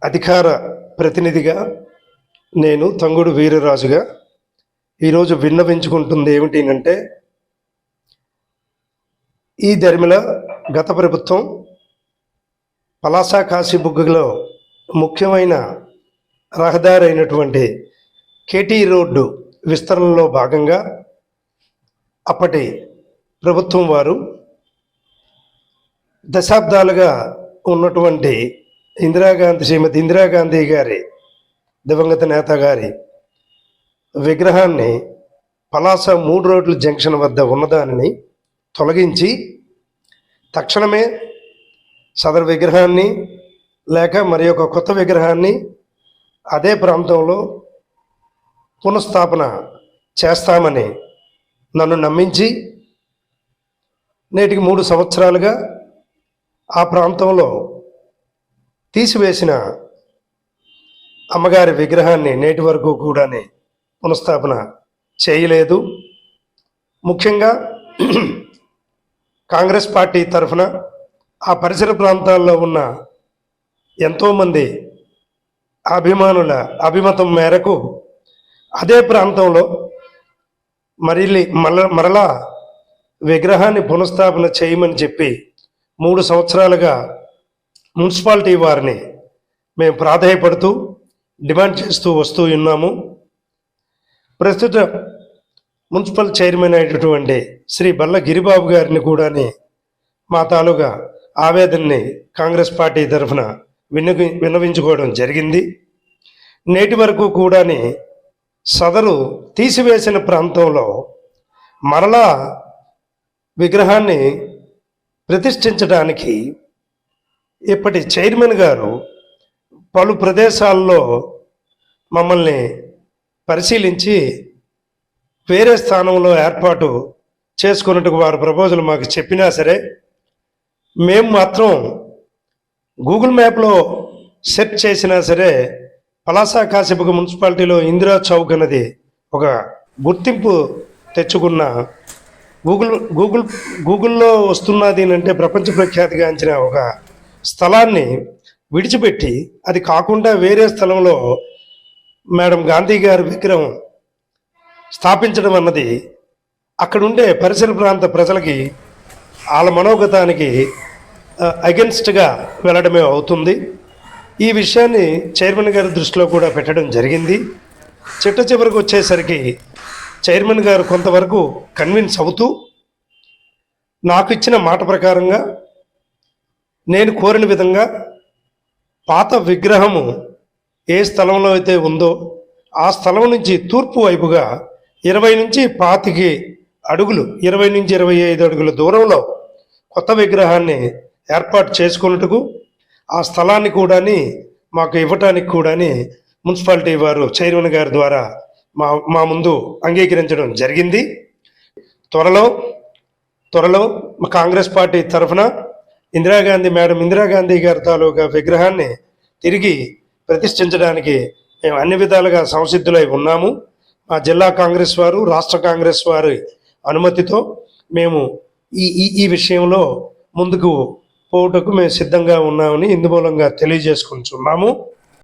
అధికార ప్రతినిధిగా నేను తంగుడు వీరరాజుగా ఈరోజు విన్నవించుకుంటుంది ఏమిటి అంటే, ఈ ధర్మిల గత ప్రభుత్వం పలాస కాశీబుగ్గలో ముఖ్యమైన రహదారి అయినటువంటి కేటీ రోడ్డు విస్తరణలో భాగంగా అప్పటి ప్రభుత్వం వారు దశాబ్దాలుగా ఉన్నటువంటి శ్రీమతి ఇందిరాగాంధీ గారి దివంగత నేత గారి విగ్రహాన్ని పలాస 3 రోడ్ల జంక్షన్ వద్ద ఉన్నదానిని తొలగించి తక్షణమే సదరు విగ్రహాన్ని లేక మరి ఒక కొత్త విగ్రహాన్ని అదే ప్రాంతంలో పునఃస్థాపన చేస్తామని నన్ను నమ్మించి నేటికి 3 సంవత్సరాలుగా ఆ ప్రాంతంలో తీసివేసిన అమ్మగారి విగ్రహాన్ని నేటి వరకు కూడా పునఃస్థాపన చేయలేదు. ముఖ్యంగా కాంగ్రెస్ పార్టీ తరఫున ఆ పరిసర ప్రాంతాల్లో ఉన్న ఎంతోమంది అభిమానుల అభిమతం మేరకు అదే ప్రాంతంలో మరలా విగ్రహాన్ని పునఃస్థాపన చేయమని చెప్పి 3 సంవత్సరాలుగా మున్సిపాలిటీ వారిని మేము ప్రాధాయపడుతూ డిమాండ్ చేస్తూ వస్తూ ఉన్నాము. ప్రస్తుత మున్సిపల్ చైర్మన్ అయినటువంటి శ్రీ బల్ల గిరిబాబు గారిని కూడా మా తాలూగా ఆవేదనని కాంగ్రెస్ పార్టీ తరఫున విన్నవించుకోవడం జరిగింది. నేటి వరకు కూడా సదరు తీసివేసిన ప్రాంతంలో మరలా విగ్రహాన్ని ప్రతిష్ఠించడానికి ఇప్పటి చైర్మన్ గారు పలు ప్రదేశాల్లో మమ్మల్ని పరిశీలించి వేరే స్థానంలో ఏర్పాటు చేసుకున్నట్టుకు వారు ప్రపోజల్ మాకు చెప్పినా సరే మేము మాత్రం గూగుల్ మ్యాప్లో సెర్చ్ చేసినా సరే పలాస కాశీబుగ్గ మున్సిపాలిటీలో ఇందిరా చౌక్ అన్నది ఒక గుర్తింపు తెచ్చుకున్న గూగుల్లో వస్తున్నది అంటే ప్రపంచ ప్రఖ్యాతిగాంచిన ఒక స్థలాన్ని విడిచిపెట్టి అది కాకుండా వేరే స్థలంలో మేడం గాంధీ గారి విగ్రహం స్థాపించడం అన్నది అక్కడుండే పరిసర ప్రాంత ప్రజలకి వాళ్ళ మనోగతానికి అగెన్స్ట్గా వెళ్ళడమే అవుతుంది. ఈ విషయాన్ని చైర్మన్ గారి దృష్టిలో కూడా పెట్టడం జరిగింది. చిట్ట చివరికి వచ్చేసరికి చైర్మన్ గారు కొంతవరకు కన్విన్స్ అవుతూ నాకు ఇచ్చిన మాట ప్రకారంగా నేను కోరిన విధంగా పాత విగ్రహము ఏ స్థలంలో అయితే ఉందో ఆ స్థలం నుంచి తూర్పు వైపుగా 20 నుంచి 25 అడుగులు 20 నుంచి 25 అడుగుల దూరంలో కొత్త విగ్రహాన్ని ఏర్పాటు చేసుకున్నట్టుకు ఆ స్థలాన్ని కూడా మాకు ఇవ్వటానికి కూడా మున్సిపాలిటీ వారు చైర్మన్ గారి ద్వారా మా ముందు అంగీకరించడం జరిగింది. త్వరలో కాంగ్రెస్ పార్టీ తరఫున మేడం ఇందిరాగాంధీ గారి తాలూకా విగ్రహాన్ని తిరిగి ప్రతిష్ఠించడానికి మేము అన్ని విధాలుగా సంసిద్ధులై ఉన్నాము. మా జిల్లా కాంగ్రెస్ వారు రాష్ట్ర కాంగ్రెస్ వారి అనుమతితో మేము ఈ విషయంలో ముందుకు పోవుటకు మేము సిద్ధంగా ఉన్నామని ఇందుమూలంగా తెలియజేసుకుంటున్నాము.